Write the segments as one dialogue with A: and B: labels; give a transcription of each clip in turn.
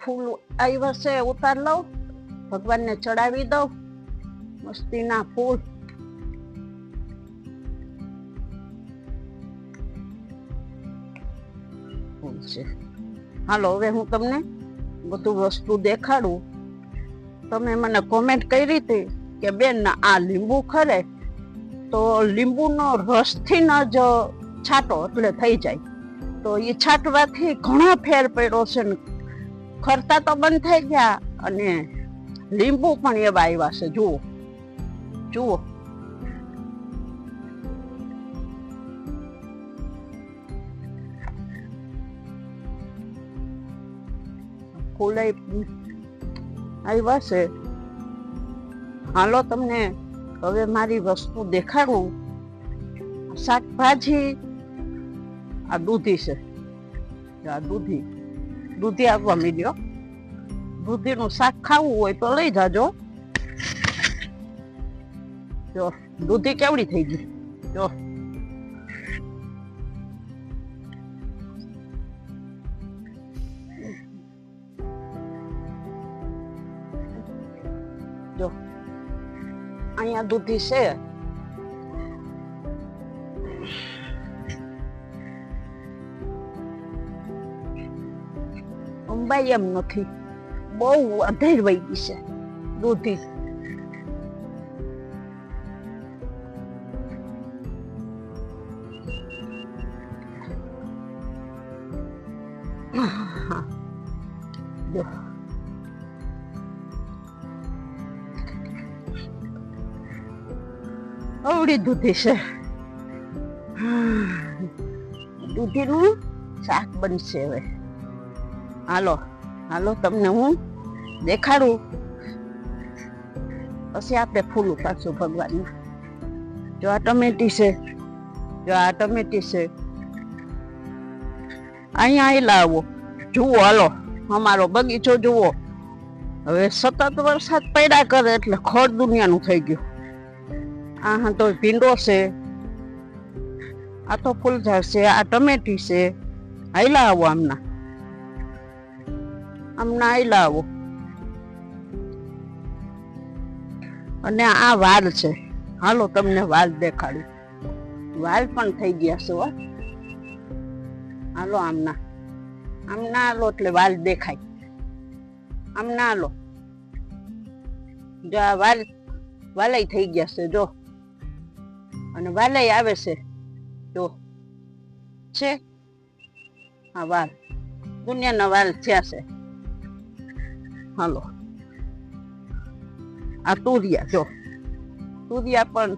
A: ફૂલ આવ્યા છે, ઉતાર લઉં, ભગવાનને ચડાવી દઉં મસ્તીના ફૂલ. છે હાલો, હવે હું તમને બધું વસ્તુ દેખાડું. તમે મને કોમેન્ટ કરી હતી કે બેન આ લીંબુ ખરે તો લીંબુનો રસથી ન જ છાંટો એટલે થઈ જાય. તો એ છાંટવાથી ઘણો ફેર પડ્યો છે ને, ખરતા તો બંધ થઈ ગયા અને લીંબુ પણ એવા આવ્યા છે. જુઓ જુઓ, ફૂલ આવ્યા છે. હાલો, તમને હવે મારી વસ્તુ દેખાડું. શાકભાજી આ દૂધી છે, આ દૂધી આવવા માંડ્યો. દૂધીનું શાક ખાવું હોય તો લઈ જાજો. જો દૂધી કેવડી થઈ ગઈ, જો જો અહીંયા દૂધી છે. અંબાઈ એમ નથી, બહુ અધેર વહી ગઈ છે દૂધી. જો અવળી દૂધી છે. દૂધીનું શાક બનશે હવે. હાલો હાલો, તમને હું દેખાડું, પછી આપણે ફૂલ ઉતારશું ભગવાનના. જો આ ટમેટી છે, જો આ ટમેટી છે. અહીંયા આયલા આવો, જુઓ. હાલો, અમારો બગીચો જુઓ. હવે સતત વરસાદ પડ્યા કરે એટલે ખડ દુનિયાનું થઈ ગયું. આ તો ભીંડો છે, આ તો ફૂલઝાડ છે, આ ટમેટી છે. આયલા આવો, આમના આયલા આવો. અને આ વાલ છે. હાલો, તમને વાલ દેખાડું. વાલ પણ થઈ ગયા છે. હાલો, આમના હાલો એટલે વાલ દેખાય. આમના હાલો, જો આ વાલય થઈ ગયા છે. જો અને વાલય આવે છે, જો છે આ વાલ. દુનિયાના વાલ થયા છે. હાલો, આ તુરિયા, જો તુરિયા પણ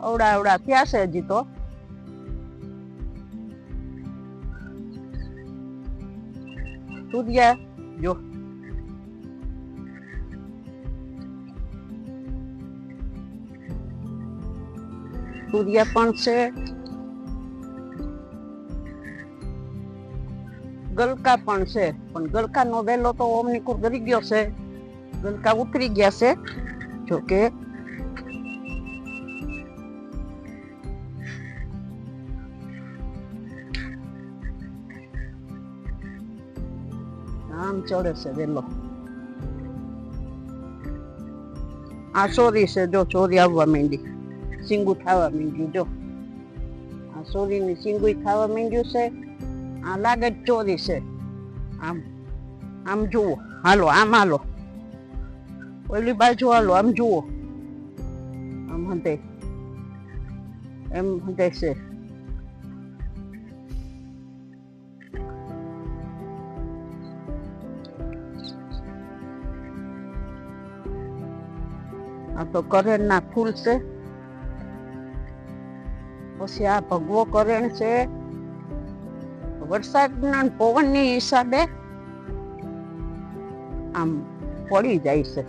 A: અવડા થયા છે હજી તો. તુરિયા જો તુરિયા પણ છે. ગલકા પણ છે, પણ ગલકાનો વેલો તો ઓમનીકોર ગરી ગયો છે. ગલકા ઉતરી ગયા છે. જોકે આમ ચડે છે વેલો. આ ચોરી છે, જો ચોરી આવવા માંડી, સિંગું થવા માંડ્યું. જો આ ચોરીની સિંગું થવા માંડ્યું છે. આ લાગે જ ચોરી છે. આમ જુઓ. હાલો, આમ હાલો, ઓલી બાજુ હાલો, આમ જુઓ. આમ હંતે એમ હંતે છે. આ તો કરેણના ફૂલ છે. પછી આ ભગવો કરેણ છે. વરસાદના પવનની હિસાબે આમ પડી જાય છે.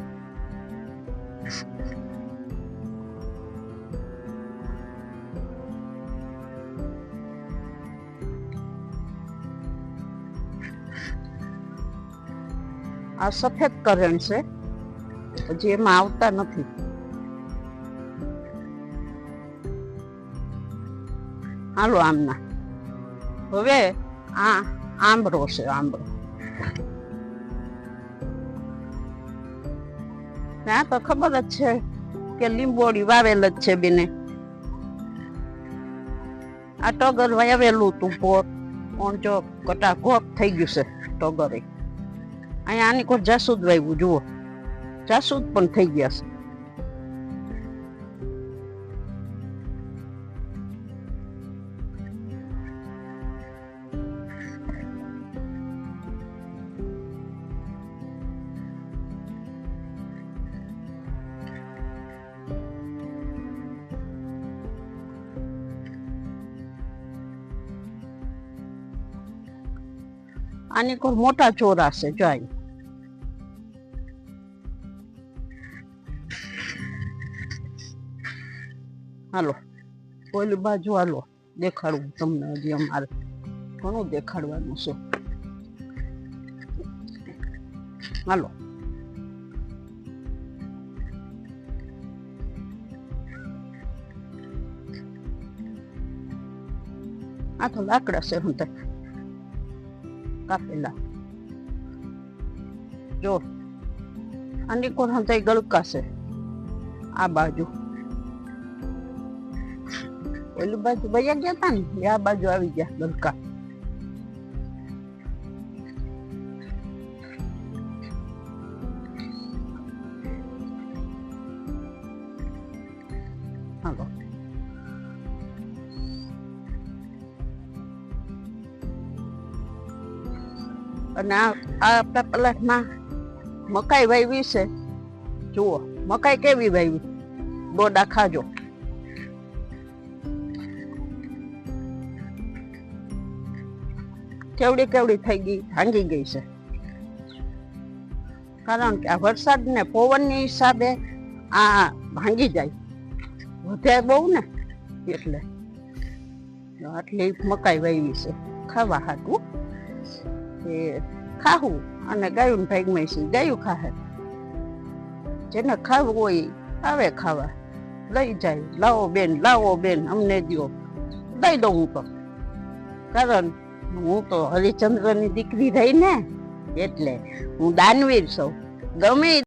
A: આ સફેદ કરેણ છે, હજી એમાં આવતા નથી. હાલો, આમના હવે આ આંબરો છે. આંબરો ત્યાં તો ખબર જ છે કે લીંબોડી વાવેલ જ છે બેને. આ ટગર વાવેલું તું પોર પણ જો કટા ઘોક થઈ ગયું છે ટગરે. અહીંયા આની કોઈ જાસૂદ વાવ્યું જુઓ, જાસૂદ પણ થઈ ગયા છે. આની કોઈ મોટા ચોરા છે જો અહીં. હાલો ઓલી બાજુ હાલો, દેખાડવું તમને. હજી અમારે ઘણું દેખાડવાનું છે. હાલો આ તો લાકડા છે હું કાપેલા જો. આની કોણ હંતાઈ ગળકા છે આ બાજુ. ઓલી બાજુ વયા ગયા તા ને, આ બાજુ આવી ગયા ગળકા. હાલો અને આ પ્લાટમાં મકાઈ વાવી છે જુઓ. મકાઈ કેવી વાવી, ડોડા ખાજો. કેવડી કેવડી થઈ ગઈ, ભાંગી ગઈ છે. કારણ કે આ વરસાદ ને પવન ની હિસાબે આ ભાંગી જાય, વધે બહુ ને એટલે. આટલી મકાઈ વાવી છે ખાવા હાટું. એ ખાવું અને ગાયું ભાગમાં છે, ગાયું ખાહે. જેને ખાવું હોય આવે ખાવા, લઈ જાય. લાવો બેન અમને દ્યો, દઈ દઉં હું તો. કારણ હું તો હરિચંદ્રની દીકરી રહી ને, એટલે હું દાનવીર છું. ગમે